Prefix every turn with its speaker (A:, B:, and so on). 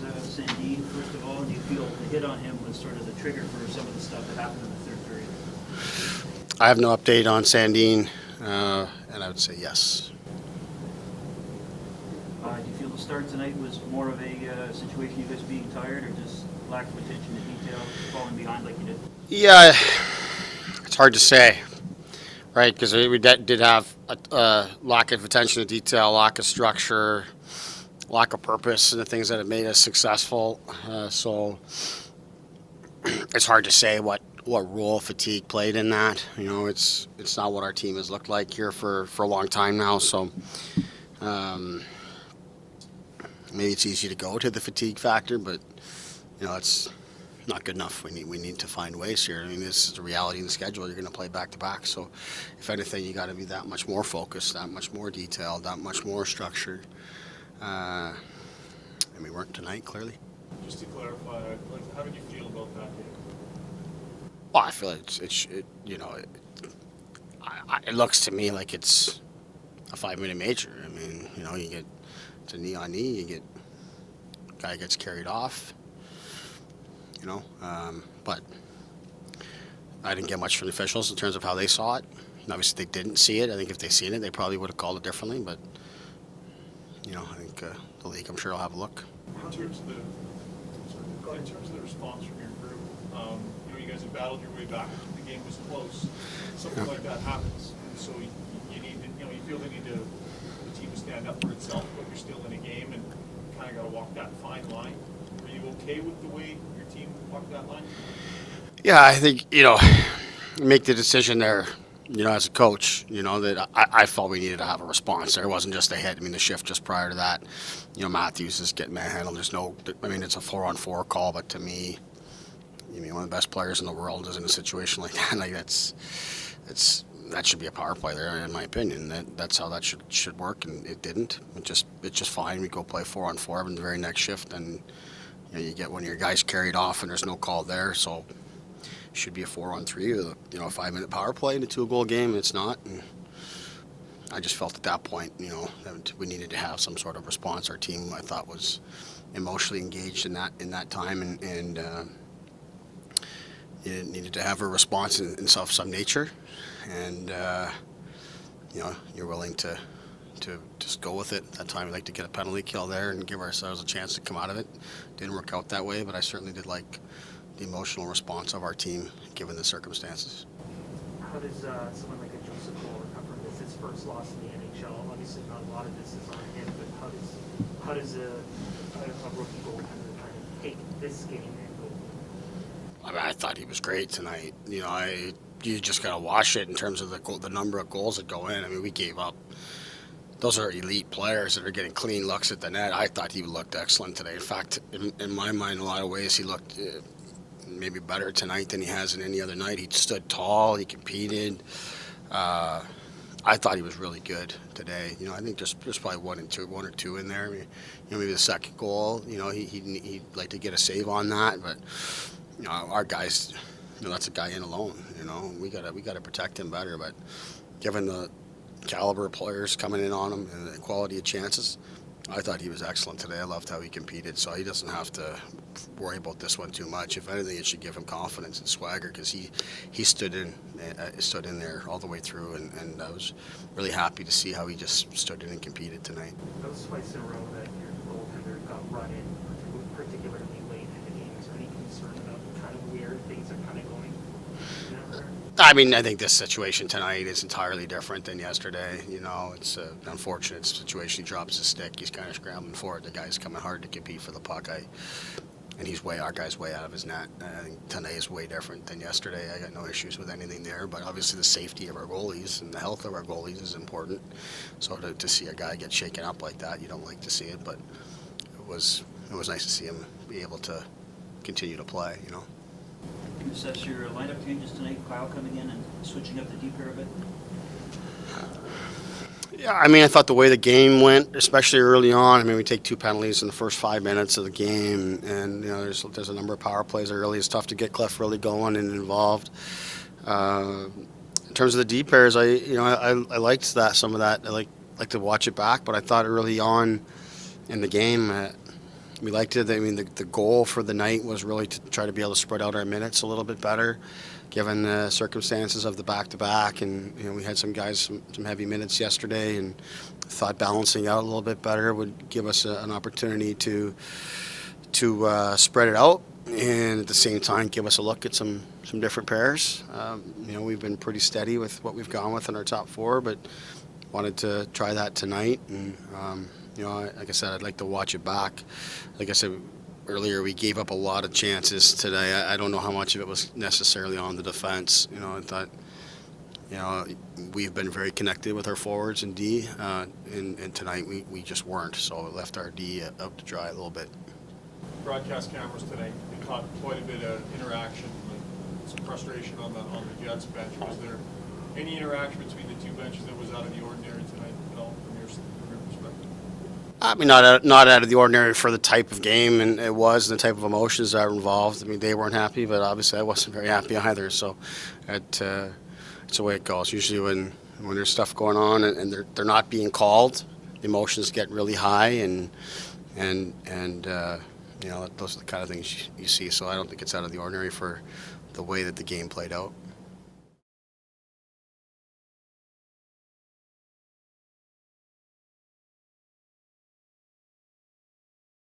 A: address Sandin, first of all? Do you feel the hit on him was sort of the trigger for some of the stuff that happened in the third period?
B: I have no update on Sandin, and I would say yes.
A: Do you feel the start tonight was more of a situation you guys being tired or just lack of attention to detail, falling behind like you did?
B: Yeah, it's hard to say, right? Because we did have a lack of attention to detail, lack of structure, lack of purpose, and the things that have made us successful. So it's hard to say what role fatigue played in that. You know, it's not what our team has looked like here for a long time now. So maybe it's easy to go to the fatigue factor, but you know, it's not good enough. We need to find ways here. I mean, this is the reality in the schedule. You're going to play back to back. So, if anything, you got to be that much more focused, that much more detailed, that much more structured. And we weren't tonight, clearly.
C: Just to clarify, how did you feel about that game?
B: Well, I feel like it looks to me like it's a 5-minute major. I mean, you know, you get it's a knee on knee. You get guy gets carried off. You know, but I didn't get much from the officials in terms of how they saw it. And obviously, they didn't see it. I think if they seen it, they probably would have called it differently. But you know, I think the league, I'm sure, will have a look.
C: In terms of the response from your group, you know, you guys have battled your way back. The game was close. Something like that happens, and so you need to, you know, you feel the team to stand up for itself, but you're still in a game, and you kind of got to walk that fine line. Are you okay with the way your team walked that line?
B: Yeah, I think, you know, make the decision there, you know, as a coach, you know, that I felt we needed to have a response there. It wasn't just a hit. I mean, the shift just prior to that, you know, Matthews is getting manhandled. It's a 4-on-4 call, but to me, you mean, one of the best players in the world is in a situation like that. Like, that should be a power play there, in my opinion. That's how that should work, and it didn't. It's just fine. We go play 4-on-4 in the very next shift, and you know, you get one of your guys carried off, and there's no call there, so it should be a 4-on-3, you know, a 5-minute power play in a 2-goal game. It's not, and I just felt at that point, you know, that we needed to have some sort of response. Our team, I thought, was emotionally engaged in that time, and it needed to have a response in some nature, and you know, you're willing to just go with it. At that time, we'd like to get a penalty kill there and give ourselves a chance to come out of it. Didn't work out that way, but I certainly did like the emotional response of our team given the circumstances.
D: How does someone like a Joseph Cole recover from this? His first loss in the NHL. Obviously, not a lot of this is on him, but how does a rookie goaltender kind of take this game and go?
B: I mean, I thought he was great tonight. You know, you just gotta watch it in terms of the number of goals that go in. I mean, we gave up. Those are elite players that are getting clean looks at the net. I thought he looked excellent today. In fact, in my mind, in a lot of ways, he looked maybe better tonight than he has in any other night. He stood tall. He competed. I thought he was really good today. You know, I think there's probably one or two in there. I mean, you know, maybe the second goal. You know, he'd like to get a save on that, but you know, our guys. You know, that's a guy in alone. You know, we gotta protect him better. But given the caliber of players coming in on him and the quality of chances, I thought he was excellent today. I loved how he competed, so he doesn't have to worry about this one too much. If anything, it should give him confidence and swagger because he stood in there all the way through, and I was really happy to see how he just stood in and competed tonight.
D: That was twice in a row that your goaltender got run in, particularly late in the game. Is there any concern about kind of where things are kind of going?
B: I mean, I think this situation tonight is entirely different than yesterday. You know, it's an unfortunate situation. He drops his stick. He's kind of scrambling for it. The guy's coming hard to compete for the puck. And our guy's way out of his net. I think tonight is way different than yesterday. I got no issues with anything there. But obviously the safety of our goalies and the health of our goalies is important. So to see a guy get shaken up like that, you don't like to see it. But it was nice to see him be able to continue to play, you know.
A: Can you assess your lineup changes tonight? Kyle coming in and switching up the deep pair a bit?
B: Yeah, I mean, I thought the way the game went, especially early on. I mean, we take 2 penalties in the first 5 minutes of the game, and you know, there's a number of power plays early. It's tough to get Cliff really going and involved. In terms of the deep pairs, I liked that, some of that. I like to watch it back, but I thought early on in the game, We liked it. I mean, the goal for the night was really to try to be able to spread out our minutes a little bit better, given the circumstances of the back-to-back. And we had some guys some heavy minutes yesterday, and thought balancing out a little bit better would give us an opportunity to spread it out, and at the same time give us a look at some different pairs. We've been pretty steady with what we've gone with in our top four, but wanted to try that tonight. And like I said, I'd like to watch it back. Like I said earlier, we gave up a lot of chances today. I don't know how much of it was necessarily on the defense. I thought, we've been very connected with our forwards and D, and tonight we just weren't. So it left our D out to dry a little bit.
C: Broadcast cameras today, they caught quite a bit of interaction, like some frustration on the Jets bench. Was there any interaction between the two benches that was out of the ordinary tonight at all from your perspective?
B: I mean, not out of the ordinary for the type of game, and it was, and the type of emotions that were involved. I mean, they weren't happy, but obviously I wasn't very happy either. So it's the way it goes. Usually when there's stuff going on and they're not being called, the emotions get really high, and those are the kind of things you see. So I don't think it's out of the ordinary for the way that the game played out.